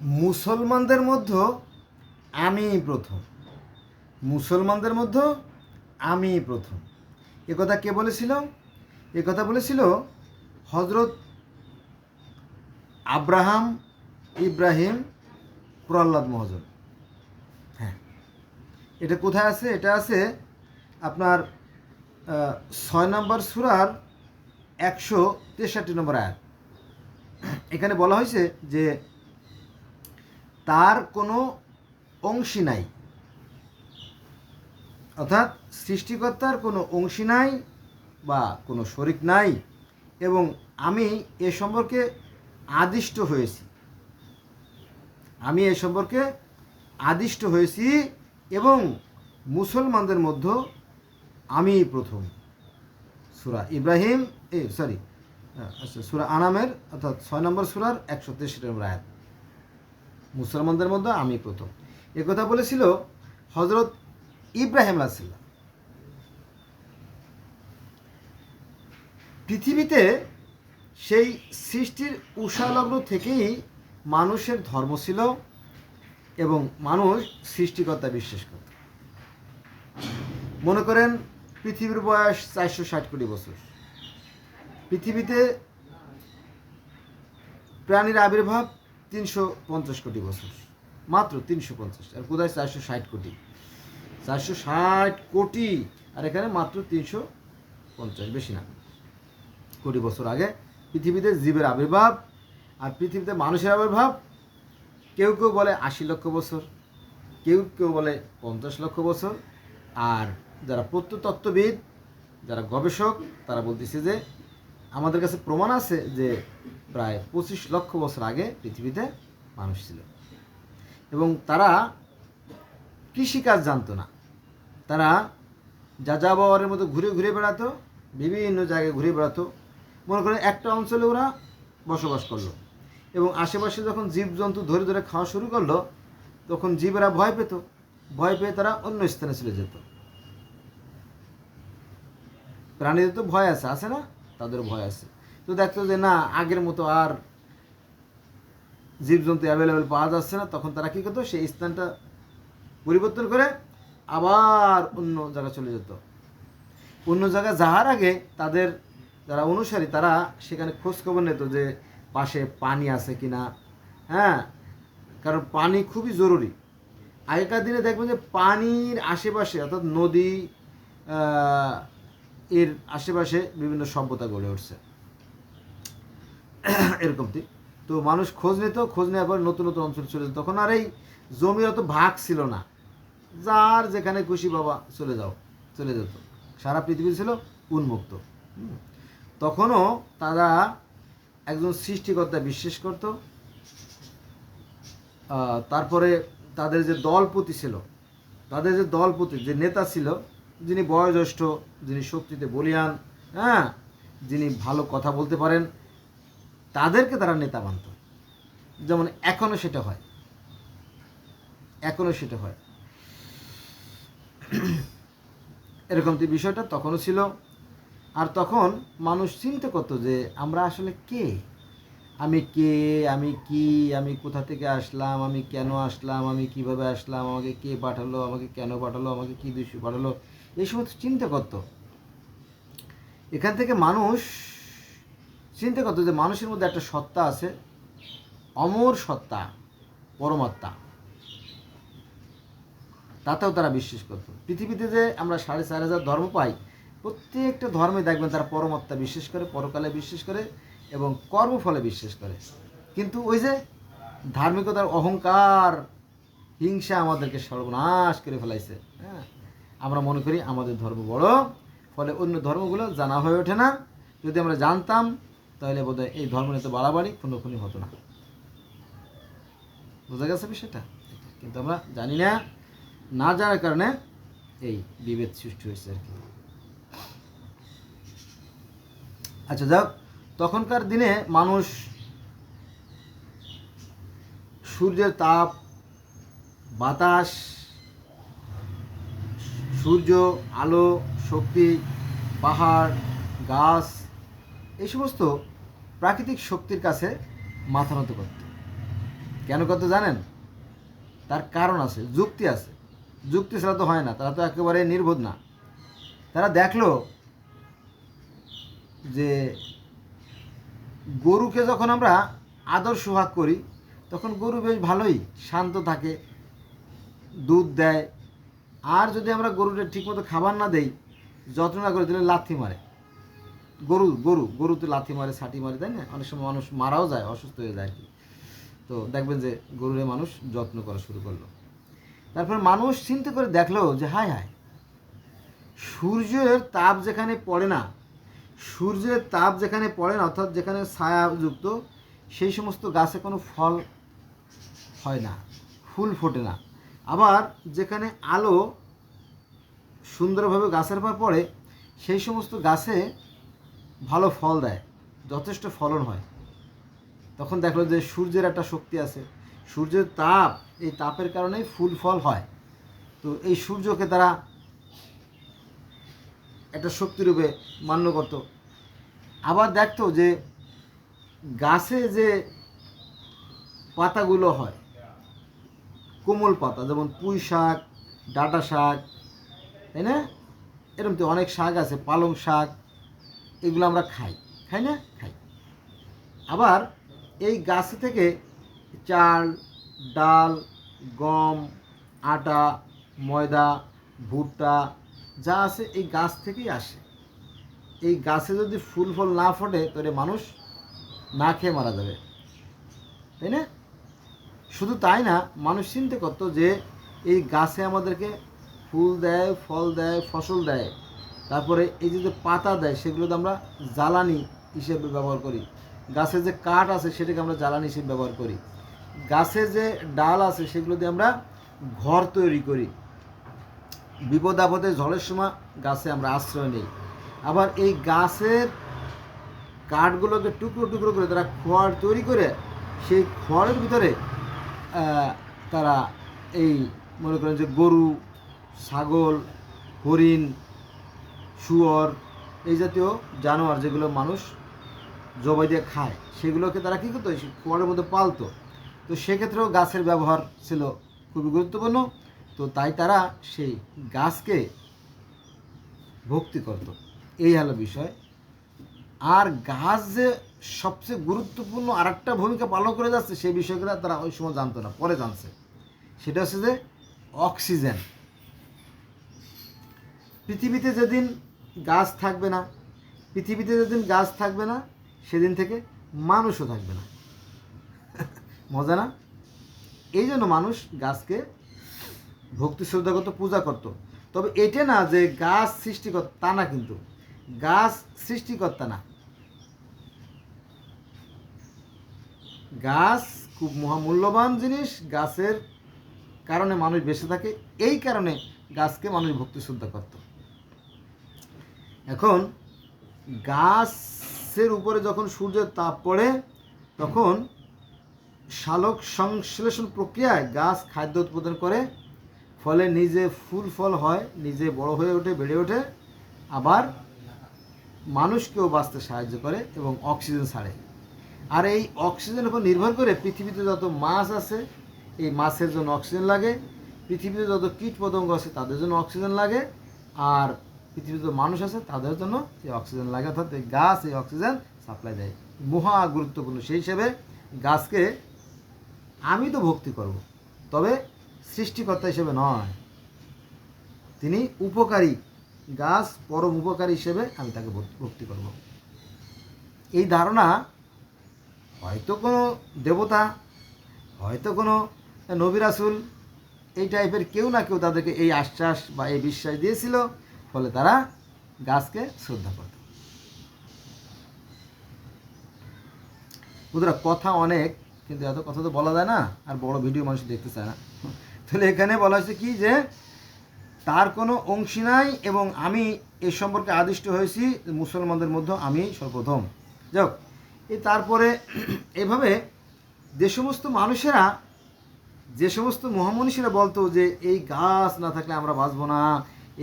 মুসলমানদের মধ্যে আমি প্রথম। মুসলমানদের মধ্যে আমি প্রথম। একথা কে বলেছিল? একথা বলেছিল হজরত আব্রাহাম, ইব্রাহিম, প্রহ্লাদ মহাজন। হ্যাঁ, এটা কোথায় আছে? এটা আছে আপনার 6 নম্বর সূরার 163 নম্বর আয়াত। এখানে বলা হয়েছে যে তার কোনো অংশী নাই, অর্থাৎ সৃষ্টিকর্তার কোনো অংশী নাই বা কোনো শরিক নাই, এবং আমি এ সম্পর্কে আদিষ্ট হয়েছি। আমি এ সম্পর্কে আদিষ্ট হয়েছি এবং মুসলমানদের মধ্যে আমি প্রথম। সূরা ইব্রাহিম সূরা আনামের অর্থাৎ 6 নম্বর সূরার 163 নম্বর আয়াত। মুসলমানদের মধ্যে আমি প্রথম। একথা বলেছিল হজরত ইব্রাহিম আলাইহিসসালাম। পৃথিবীতে সেই সৃষ্টির উষালগ্ন থেকেই মানুষের ধর্ম ছিল এবং মানুষ সৃষ্টিকর্তা বিশ্বাস করত। মনে করেন পৃথিবীর বয়স 460 কোটি বছর। পৃথিবীতে প্রাণীর আবির্ভাব 350 কোটি বছর, মাত্র 350। আর কোথায় 460 কোটি? 460 কোটি, আর এখানে মাত্র 350, বেশি না, কোটি বছর আগে পৃথিবীতে জীবের আবির্ভাব। আর পৃথিবীতে মানুষের আবির্ভাব কেউ কেউ বলে 80 লক্ষ বছর, কেউ কেউ বলে 50 লক্ষ বছর। আর যারা প্রত্নতত্ত্ববিদ, যারা গবেষক, তারা বলতেছে যে আমাদের কাছে প্রমাণ আছে যে প্রায় 25 লক্ষ বছর আগে পৃথিবীতে মানুষ ছিল। এবং তারা কৃষিকাজ জানতো না, তারা যাযাবরের মতো ঘুরে ঘুরে বেড়াতো, বিভিন্ন জায়গায় ঘুরে বেড়াতো। মনে করেন একটা অঞ্চলে ওরা বসবাস করলো এবং আশেপাশে যখন জীবজন্তু ধরে ধরে খাওয়া শুরু করলো, তখন জীবেরা ভয় পেত, ভয় পেয়ে তারা অন্য স্থানে চলে যেত। প্রাণীদের তো ভয় আছে না? তাদের ভয় আছে। তো দেখতো যে না, আগের মতো আর জীবজন্তু অ্যাভেলেবেল পাওয়া যাচ্ছে না, তখন তারা কী করতো? সেই স্থানটা পরিবর্তন করে আবার অন্য জায়গায় চলে যেত। অন্য জায়গায় যাওয়ার আগে তাদের যারা অনুসারী, তারা সেখানে খোঁজখবর নিত যে পাশে পানি আছে কিনা। হ্যাঁ, কারণ পানি খুবই জরুরি। আগেকার দিনে দেখবেন যে পানির আশেপাশে, অর্থাৎ নদী এর আশেপাশে বিভিন্ন সভ্যতা গড়ে উঠছে এরকমটি। তো মানুষ খোঁজ নিত, খোঁজ নেওয়ার পর নতুন নতুন অঞ্চলে চলে যেত। তখন আর এই জমির অত ভাগ ছিল না, যার যেখানে খুশি বাবা চলে যেত। সারা পৃথিবী ছিল উন্মুক্ত। তখনও তারা একজন সৃষ্টিকর্তা বিশ্বাস করত। তারপরে তাদের যে দলপতি ছিল, তাদের যে দলপতি, যে নেতা ছিল, যিনি বয়োজ্যেষ্ঠ, যিনি শক্তিতে বলীয়ান, হ্যাঁ, যিনি ভালো কথা বলতে পারেন, তাদেরকে তারা নেতা মানত। যেমন এখনও সেটা হয়, এরকম বিষয়টা তখনও ছিল। আর তখন মানুষ চিন্তা করতো যে আমরা আসলে কে, আমি কে, আমি কি, আমি কোথা থেকে আসলাম, আমি কেন আসলাম, আমি কিভাবে আসলাম, আমাকে কে পাঠালো, আমাকে কেন পাঠালো, আমাকে কী দৃশ্য পাঠালো, এই সমস্ত চিন্তা করতো। এখান থেকে মানুষ চিন্তা করতো যে মানুষের মধ্যে একটা সত্তা আছে, অমর সত্তা, পরমাত্মা। তাতেও তারা বিশ্বাস করতো। পৃথিবীতে যে আমরা 4,500 ধর্ম পাই, প্রত্যেকটা ধর্মে দেখবেন তারা পরমাত্মা বিশ্বাস করে, পরকালে বিশ্বাস করে এবং কর্মফলে বিশ্বাস করে। কিন্তু ওই যে ধার্মিকতার অহংকার, হিংসা আমাদেরকে সর্বনাশ করে ফেলাইছে। হ্যাঁ, আমরা মনে করি আমাদের ধর্ম বড়, ফলে অন্য ধর্মগুলো জানা হয়ে ওঠে না। যদি আমরা জানতাম তাহলে বোধহয় এই ধর্ম নিয়ে তো বাড়াবাড়ি খুনোখুনি হতো না। বোঝা গেছে বিষয়টা? কিন্তু আমরা জানি না, না জানার কারণে এই বিভেদ সৃষ্টি হয়েছে আর কি। আচ্ছা, যাক, তখনকার দিনে মানুষ সূর্যের তাপ, বাতাস, সূর্য, আলো, শক্তি, পাহাড়, গাছ, এই সমস্ত প্রাকৃতিক শক্তির কাছে মাথা নত করত। কেন করতো জানেন? তার কারণ আছে, যুক্তি আছে। যুক্তি ছাড়া তো হয় না, তারা তো একেবারে নির্বোধ না। তারা দেখলো যে গরুকে যখন আমরা আদর সোহাগ করি তখন গরু বেশ ভালোই শান্ত থাকে, দুধ দেয়। আর যদি আমরা গরুটা ঠিকমতো খাবার না দেই, যত্ন না করে দিলে লাথি মারে। গরু তো লাথি মারে, ছাটি মারে, তাই না? অনেক সময় মানুষ মারাও যায়, অসুস্থ হয়ে যায় আর কি। তো দেখবেন যে গরুরে মানুষ যত্ন করা শুরু করলো। তারপর মানুষ চিন্তা করে দেখলো যে হায় হায়, সূর্যের তাপ যেখানে পড়ে না, সূর্যের তাপ যেখানে পড়ে না, অর্থাৎ যেখানে ছায়াযুক্ত, সেই সমস্ত গাছে কোনো ফল হয় না, ফুল ফোটে না। আবার যেখানে আলো সুন্দরভাবে গাছের পর পড়ে, সেই সমস্ত গাছে ভালো ফল দেয়, যথেষ্ট ফলন হয়। তখন দেখলো যে সূর্যের একটা শক্তি আছে, সূর্যের তাপ, এই তাপের কারণেই ফুল ফল হয়। তো এই সূর্যকে তারা একটা শক্তিরূপে মান্য করত। আবার দেখতো যে গাছে যে পাতাগুলো হয়, কোমল পাতা, যেমন পুঁই শাক, ডাঁটা শাক, তাই না? এরকম তো অনেক শাক আছে, পালং শাক, এগুলো আমরা খাই না? খাই। আবার এই গাছ থেকে চাল, ডাল, গম, আটা, ময়দা, ভুট্টা যা আছে এই গাছ থেকেই আসে। এই গাছে যদি ফুল ফল না ফোটে তাহলে মানুষ না খেয়ে মারা যাবে, তাই না? শুধু তাই না, মানুষ চিন্তা করতো যে এই গাছে আমাদেরকে ফুল দেয়, ফল দেয়, ফসল দেয়, তারপরে এই যে পাতা দেয় সেগুলোতে আমরা জ্বালানি হিসেবে ব্যবহার করি। গাছের যে কাঠ আছে সেটাকে আমরা জ্বালানি হিসেবে ব্যবহার করি। গাছের যে ডাল আছে সেগুলো দিয়ে আমরা ঘর তৈরি করি। বিপদ আপদে ঝড়ের সময় গাছে আমরা আশ্রয় নিই। আবার এই গাছের কাঠগুলোকে টুকরো টুকরো করে তারা খড় তৈরি করে, সেই খড়ের ভিতরে তারা এই মনে করেন যে গরু, ছাগল, হরিণ, শুয়োর, এই জাতীয় জানোয়ার যেগুলো মানুষ জবাই দিয়ে খায়, সেগুলোকে তারা কী করতো? খড়ের মধ্যে পালতো। তো সেক্ষেত্রেও গাছের ব্যবহার ছিল খুবই গুরুত্বপূর্ণ। তো তাই তারা সেই গাছকে ভক্তি করত। এই হলো বিষয়। আর গাছ যে সবচেয়ে গুরুত্বপূর্ণ আর একটা ভূমিকা পালন করে যাচ্ছে, সেই বিষয়গুলো তারা ওই সময় জানতো না, পরে জানছে। সেটা হচ্ছে যে অক্সিজেন। পৃথিবীতে যেদিন গাছ থাকবে না, পৃথিবীতে যেদিন গাছ থাকবে না, সেদিন থেকে মানুষও থাকবে না। মজা না? এই জন্য মানুষ গাছকে ভক্তি শ্রদ্ধা করতো, পূজা করত। তবে এটা না যে গাছ সৃষ্টিকর্তা, তা না, কিন্তু গাছ সৃষ্টিকর্তা না। গাছ খুব মহামূল্যবান জিনিস, গাছের কারণে মানুষ বেঁচে থাকে, এই কারণে গাছকে মানুষ ভক্তি শ্রদ্ধা করত। এখন গাছের উপরে যখন সূর্যের তাপ পড়ে, তখন সালোক সংশ্লেষণ প্রক্রিয়ায় গাছ খাদ্য উৎপাদন করে, ফলে নিজে ফুল ফল হয়, নিজে বড় হয়ে ওঠে, বেড়ে ওঠে, আবার মানুষকেও বাঁচতে সাহায্য করে এবং অক্সিজেন ছাড়ে। আর এই অক্সিজেনের উপর নির্ভর করে পৃথিবীতে যত মাছ আছে, এই মাছের জন্য অক্সিজেন লাগে, পৃথিবীতে যত কীট পতঙ্গ আছে তাদের জন্য অক্সিজেন লাগে, আর পৃথিবীতে যত মানুষ আছে তাদের জন্য এই অক্সিজেন লাগে। অর্থাৎ এই গাছ এই অক্সিজেন সাপ্লাই দেয়, মহা গুরুত্বপূর্ণ। সেই হিসেবে গাছকে আমি তো ভক্তি করব, তবে সৃষ্টিকর্তা হিসেবে নয়। তিনি উপকারী, গাছ পরম উপকারী হিসেবে আমি তাকে ভক্তি করব। এই ধারণা হয়তো কোনো দেবতা, হয়তো কোনো নবী রাসূল, এই টাইপের কেউ না কেউ তাদেরকে এই আশ্বাস বা এই বিশ্বাস দিয়েছিল, ফলে তারা গাছকে শ্রদ্ধা করত। বন্ধুরা, কথা অনেক, কিন্তু এত কথা তো বলা যায় না, আর বড় ভিডিও মানুষ দেখতে চায় না। তাহলে এখানে বলা হয়েছে কি, যে তার কোনো অংশী নাই এবং আমি এ সম্পর্কে আদিষ্ট হয়েছি মুসলমানদের মধ্যে আমি সর্বপ্রথম। যাক, এই তারপরে এভাবে যে সমস্ত মানুষেরা, যে সমস্ত মহামনীষীরা বলতো যে এই গাছ না থাকলে আমরা বাঁচবো না,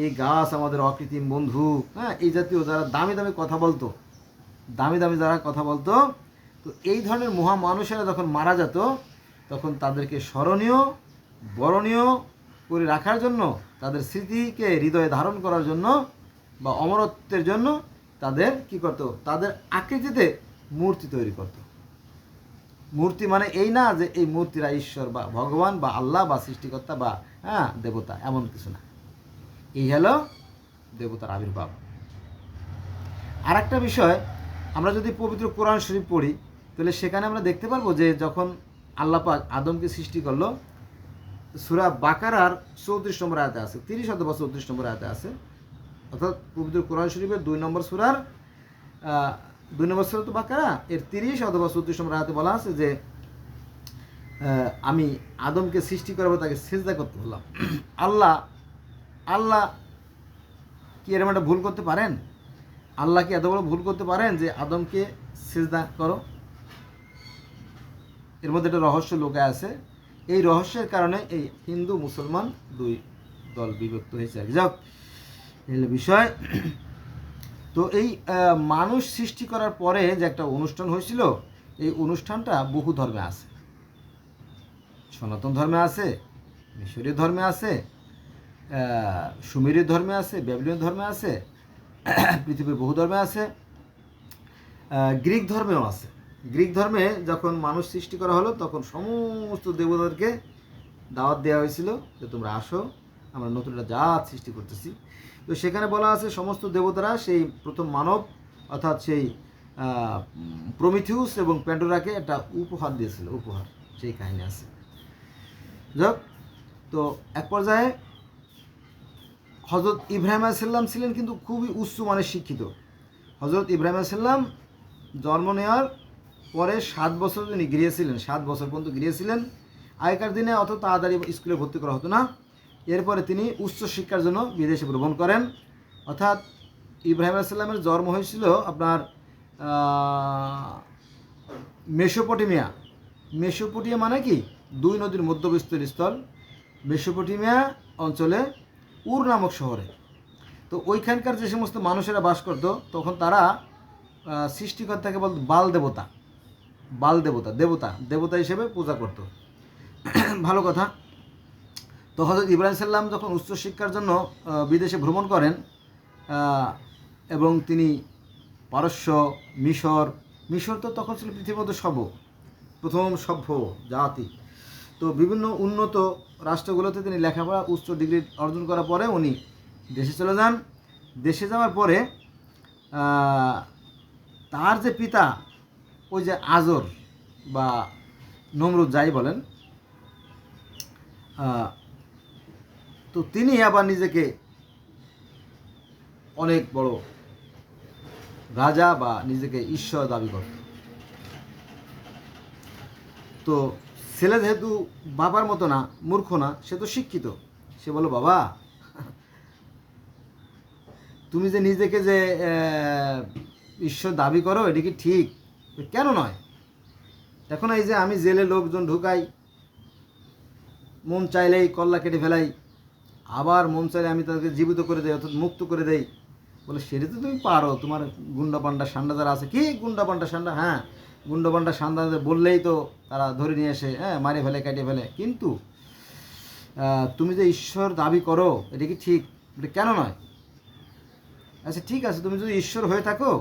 এই গাছ আমাদের অকৃত্রিম বন্ধু, হ্যাঁ, এই জাতীয় যারা দামি দামি কথা বলতো, দামি দামি যারা কথা বলতো, তো এই ধরনের মহামানুষেরা যখন মারা যেত, তখন তাদেরকে স্মরণীয় বরণীয় করে রাখার জন্য, তাদের স্মৃতিকে হৃদয়ে ধারণ করার জন্য বা অমরত্বের জন্য তাদের কি করত, তাদের আকৃতিতে মূর্তি তৈরি করত। মূর্তি মানে এই না যে এই মূর্তিরা ঈশ্বর বা ভগবান বা আল্লাহ বা সৃষ্টিকর্তা বা দেবতা, এমন কিছু না। এই হলো দেবতার আবির্ভাব। আর একটা বিষয়, আমরা যদি পবিত্র কোরআন শরীফ পড়ি তাহলে সেখানে আমরা দেখতে পারবো যে যখন আল্লাহ পাক আদমকে সৃষ্টি করলো, সূরা বাকারার 34 নম্বর আয়াতে আছে, 30 অথবা 34 নম্বর আয়াতে আছে, অর্থাৎ পবিত্র কোরআন শরীফের 2 নম্বর সূরার 2 নম্বর সূরা তো বাকারা, এর 30 অথবা 34 নম্বর আয়াতে বলা আছে যে আমি আদমকে সৃষ্টি করার তাকে সিজদা করতে বললাম। আল্লাহ কি এরকম একটা ভুল করতে পারেন? আল্লাহ কি এত বড় ভুল করতে পারেন যে আদমকে সিজদা করো? এর মধ্যে একটা রহস্য লুকায় আছে। এই রহস্যের কারণে এই হিন্দু মুসলমান দুই দল বিভক্ত হয়েছে। যাক, এই বিষয়। তো এই মানুষ সৃষ্টি করার পরে যে একটা অনুষ্ঠান হয়েছিল, এই অনুষ্ঠানটা বহু ধর্মে আছে। সনাতন ধর্মে আছে, মিশরীয় ধর্মে আছে, সুমেরীয় ধর্মে আছে, ব্যাবিলনীয় ধর্মে আছে, পৃথিবীর বহু ধর্মে আছে, গ্রিক ধর্মেও আছে। গ্রিক ধর্মে যখন মানুষ সৃষ্টি করা হলো তখন সমস্ত দেবতাদেরকে দাওয়াত দেওয়া হয়েছিল যে তোমরা আসো, আমরা নতুন একটা জাত সৃষ্টি করতেছি। তো সেখানে বলা আছে সমস্ত দেবতারা সেই প্রথম মানব অর্থাৎ সেই প্রমিথিউস এবং প্যান্ডোরাকে একটা উপহার দিয়েছিল, উপহার, সেই কাহিনী আছে। যাক, তো এক পর্যায়ে হজরত ইব্রাহিম আলাইহিস ছিলেন কিন্তু খুবই উচ্চ মানের শিক্ষিত। হজরত ইব্রাহিম আলাইহিস জন্ম নেওয়ার পরে 7 বছর তিনি গিয়েছিলেন, 7 বছর পর্যন্ত গিয়েছিলেন। আগেকার দিনে অত তাড়াতাড়ি স্কুলে ভর্তি করা হতো না। এরপরে তিনি উচ্চ শিক্ষার জন্য বিদেশে ভ্রমণ করেন। অর্থাৎ ইব্রাহিম আলাইহিস জন্ম হয়েছিল আপনার মেসোপটেমিয়া মানে কি 2 নদীর মধ্যবর্তী স্থল, মেসোপটেমিয়া অঞ্চলে উর নামক শহরে। তো ওইখানকার যে সমস্ত মানুষেরা বাস করতো তখন তারা সৃষ্টিকর্তাকে বলতো বাল দেবতা হিসেবে পূজা করত। ভালো কথা। তো হযরত ইব্রাহিম সাল্লাম যখন উচ্চশিক্ষার জন্য বিদেশে ভ্রমণ করেন এবং তিনি পারস্য, মিশর তো তখন ছিল পৃথিবীর মধ্যে প্রথম সভ্য জাতি। তো বিভিন্ন উন্নত রাষ্ট্রগুলোতে তিনি লেখাপড়া উচ্চ ডিগ্রি অর্জন করার পরে উনি দেশে চলে যান। দেশে যাওয়ার পরে তার যে পিতা, ওই যে আজর বা নমরুদ যাই বলেন, তো তিনি আবার নিজেকে অনেক বড় রাজা বা নিজেকে ঈশ্বর দাবি করত। তো ছেলে যেহেতু বাবার মতো না, মূর্খ না, সে তো শিক্ষিত, সে বলল বাবা তুমি যে নিজেকে যে ঈশ্বর দাবি করো এটা কি ঠিক? কেন নয়? এখন এই যে আমি জেলে লোকজন ঢুকাই, মন চাইলেই কল্লা কেটে ফেলাই, আবার মন চাইলে আমি তাদেরকে জীবিত করে দেই অর্থাৎ মুক্ত করে দেই, বলে সেটা তো তুমি পারো, তোমার গুন্ডা পান্ডা সান্ডা যারা আছে, কি গুন্ডা পান্ডা সান্ডা, হ্যাঁ গুন্ডা পান্ডা সান্ডাদের বললেই তো তারা ধরে নিয়ে এসে মারে ফেলে কাটিয়ে ফেলে, কিন্তু তুমি যে ঈশ্বর দাবি করো এটা কি ঠিক? এটা কেন নয়? আচ্ছা ঠিক আছে, তুমি যদি ঈশ্বর হয়ে থাকো,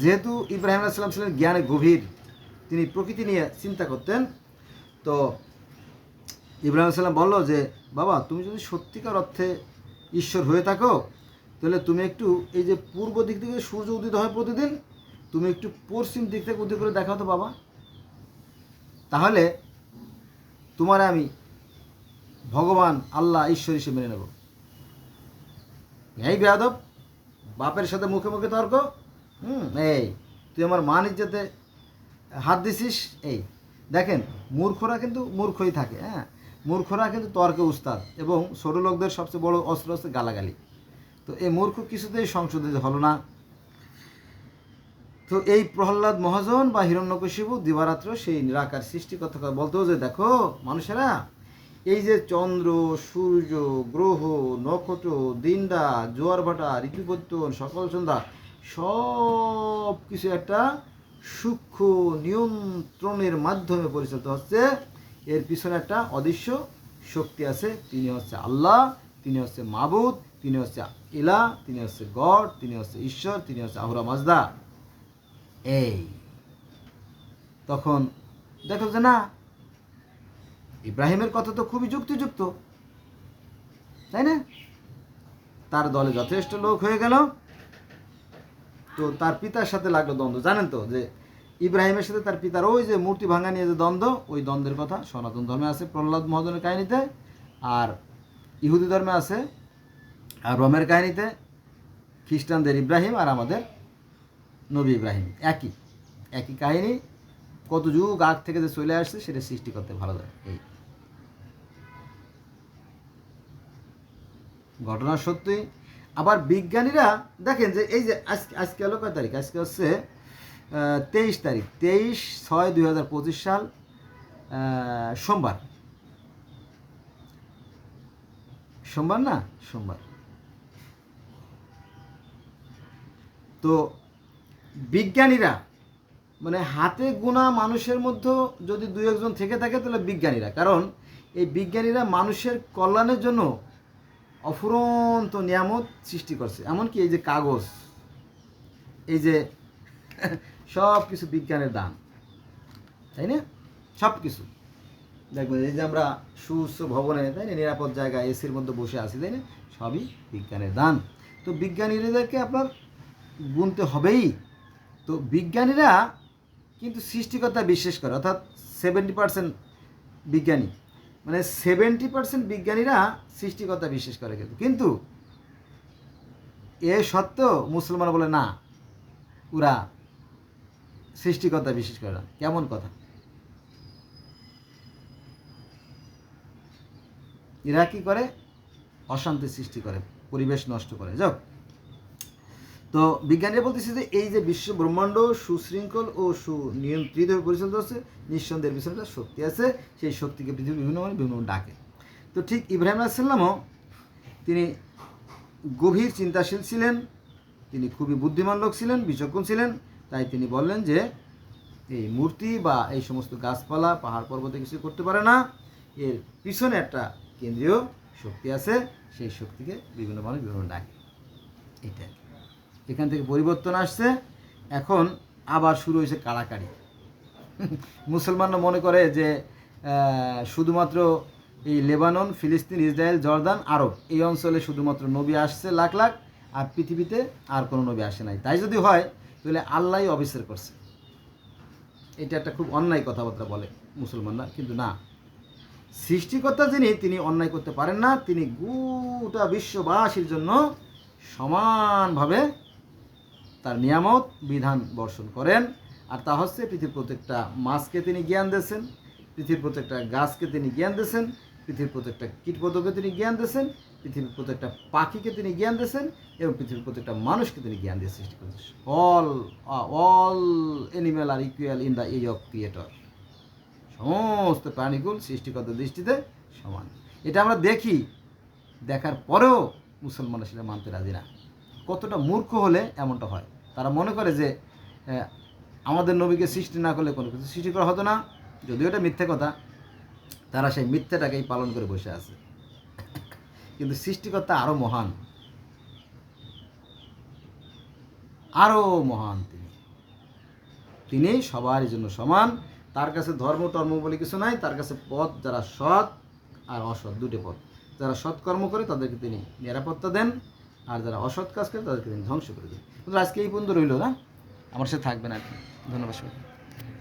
যেহেতু ইব্রাহিম আলাইহিস সালাম ছিলেন জ্ঞানে গভীর, তিনি প্রকৃতি নিয়ে চিন্তা করতেন, তো ইব্রাহিম আলাইহিস সালাম বলল যে বাবা তুমি যদি সত্যিকার অর্থে ঈশ্বর হয়ে থাকো তাহলে তুমি একটু এই যে পূর্ব দিক থেকে সূর্য উদিত হয় প্রতিদিন, তুমি একটু পশ্চিম দিক থেকে উদিত করে দেখাও তো বাবা, তাহলে তোমার আমি ভগবান আল্লাহ ঈশ্বর হিসেবে মেনে নেব। এই বেয়াদব, বাপের সাথে মুখে মুখে তর্ক, এই তুই আমার মান ইজ্জতে হাত দিছিস। এই দেখেন মূর্খরা কিন্তু মূর্খই থাকে, মূর্খরা কিন্তু তর্কে উস্তাদ, এবং ছোট লোকদের সবচেয়ে বড় অস্ত্র হচ্ছে গালাগালি। তো এই মূর্খ কিছুতেই সংশোধিত হলো না। তো এই প্রহ্লাদ মহাজন বা হিরণ্যকশিপু দিবারাত্র সেই নিরাকার সৃষ্টিকর্তা বলতো যে দেখো মানুষেরা, এই যে চন্দ্র, সূর্য, গ্রহ, নক্ষত্র, দিনডা, জোয়ার ভাটা, ঋতুপরিবর্তন, সকাল সন্ধ্যা, সব কিছু একটা সূক্ষ্ম নিয়ন্ত্রণের মাধ্যমে পরিচালিত হচ্ছে। এর পিছনে একটা অদৃশ্য শক্তি আছে, তিনি হচ্ছে আল্লাহ, তিনি হচ্ছে মাবুদ, তিনি হচ্ছে ইলা, তিনি হচ্ছে গড, তিনি হচ্ছে ঈশ্বর, তিনি হচ্ছে আহুরা মাজদা। এই তখন দেখো যে না, ইব্রাহিমের কথা তো খুবই যুক্তিযুক্ত, তাই না? তার দলে যথেষ্ট লোক হয়ে গেল, তো তার পিতার সাথে লাগলো দ্বন্দ্ব। জানেন তো যে ইব্রাহিমের সাথে তার পিতার ওই যে মূর্তি ভাঙা নিয়ে যে দ্বন্দ্ব, ওই দ্বন্দ্বের কথা সনাতন ধর্মে আছে প্রহ্লাদ মহাজনের কাহিনীতে, আর ইহুদি ধর্মে আছে আর রোমের কাহিনীতে, খ্রিস্টানদের ইব্রাহিম আর আমাদের নবী ইব্রাহিম একই একই কাহিনী। কত যুগ আগ থেকে যে চলে আসছে সেটা সৃষ্টি করতে ভালো লাগে। এই ঘটনা সত্যি। আবার বিজ্ঞানীরা দেখেন যে এই যে আজকে হলো কয় তারিখ, আজকে হচ্ছে 23 তারিখ, 23/6/2025 সাল, সোমবার। সোমবার না, সোমবার। তো বিজ্ঞানীরা মানে হাতে গোনা মানুষের মধ্যে যদি 2-1 থেকে থাকে তাহলে বিজ্ঞানীরা, কারণ এই বিজ্ঞানীরা মানুষের কল্যাণের জন্য অফুরন্ত নিয়ামত সৃষ্টি করছে। এমনকি এই যে কাগজ, এই যে সব কিছু বিজ্ঞানের দান, তাই না? সব কিছু দেখবেন এই যে আমরা সুউচ্চ ভবনে, তাই না, নিরাপদ জায়গায় এসির মধ্যে বসে আছি, তাই না, সবই বিজ্ঞানের দান। তো বিজ্ঞানীদেরকে আপনার গুনতে হবেই। তো বিজ্ঞানীরা কিন্তু সৃষ্টিকর্তা বিশ্বাস করে, অর্থাৎ 70% বিজ্ঞানী, মানে 70% বিজ্ঞানীরা সৃষ্টিকর্তা বিশ্বাস করে। কিন্তু এ সত্ত্বেও মুসলমানরা বলে না, ওরা সৃষ্টিকর্তা বিশ্বাস করে না। কেমন কথা! এরা কি করে? অশান্তি সৃষ্টি করে, পরিবেশ নষ্ট করে। যাও, তো বিজ্ঞানীরা বলতেছে যে এই যে বিশ্ব ব্রহ্মাণ্ড সুশৃঙ্খল ও সুনিয়ন্ত্রিতভাবে পরিচালিত হচ্ছে, নিঃসন্দেহের পিছনে একটা শক্তি আছে, সেই শক্তিকে পৃথিবীর বিভিন্ন ডাকে। তো ঠিক ইব্রাহিম আলাইহিস সালামও তিনি গভীর চিন্তাশীল ছিলেন, তিনি খুবই বুদ্ধিমান লোক ছিলেন, বিচক্ষণ ছিলেন। তাই তিনি বললেন যে এই মূর্তি বা এই সমস্ত গাছপালা পাহাড় পর্বতে কিছু করতে পারে না, এর পিছনে একটা কেন্দ্রীয় শক্তি আছে, সেই শক্তিকে বিভিন্ন মানুষ বিভিন্ন ডাকে। এটা এখান থেকে পরিবর্তন আসছে, এখন আবার শুরু হয়েছে কাড়াকাড়ি। মুসলমানরা মনে করে যে শুধুমাত্র এই লেবানন, ফিলিস্তিন, ইসরায়েল, জর্দান, আরব এই অঞ্চলে শুধুমাত্র নবী আসছে লাখ লাখ, আর পৃথিবীতে আর কোনো নবী আসে নাই। তাই যদি হয় তাহলে আল্লাহই অবিচার করছে। এটা একটা খুব অন্যায় কথাবার্তা বলে মুসলমানরা, কিন্তু না, সৃষ্টিকর্তা যিনি, তিনি অন্যায় করতে পারেন না। তিনি গোটা বিশ্ববাসীর জন্য সমানভাবে তার নিয়ামত বিধান বর্ষণ করেন। আর তা হচ্ছে পৃথিবীর প্রত্যেকটা মাছকে তিনি জ্ঞান দিয়েছেন, পৃথিবীর প্রত্যেকটা গাছকে তিনি জ্ঞান দিয়েছেন, পৃথিবীর প্রত্যেকটা কীটপতঙ্গকে তিনি জ্ঞান দিয়েছেন, পৃথিবীর প্রত্যেকটা পাখিকে তিনি জ্ঞান দিয়েছেন, এবং পৃথিবীর প্রত্যেকটা মানুষকে তিনি জ্ঞান দিয়ে সৃষ্টি করেছেন। All animal are equal in the eyes of creator. সমস্ত প্রাণীকুল সৃষ্টিকর্তার দৃষ্টিতে সমান। এটা আমরা দেখি, দেখার পরেও মুসলমানরা সেটা মানতে রাজি না। কতটা মূর্খ হলে এমনটা হয়! তারা মনে করে যে আমাদের নবীকে সৃষ্টি না করলে কোনো কিছু সৃষ্টি করা হতো না। যদিও এটা মিথ্যে কথা, তারা সেই মিথ্যাটাকেই পালন করে বসে আছে। কিন্তু সৃষ্টিকর্তা আরও মহান, আরও মহান। তিনি সবার জন্য সমান। তার কাছে ধর্ম টর্ম বলে কিছু নাই। তার কাছে পথ, যারা সৎ আর অসৎ দুটো পথ। যারা সৎকর্ম করে তাদেরকে তিনি নিরাপত্তা দেন, আর যারা অসৎ কাজ করে তাদেরকে তিনি ধ্বংস করে দেন। কিন্তু আজকে এই পর্যন্ত রইল না, আমার সাথে থাকবেন আর কি। ধন্যবাদ সবাই।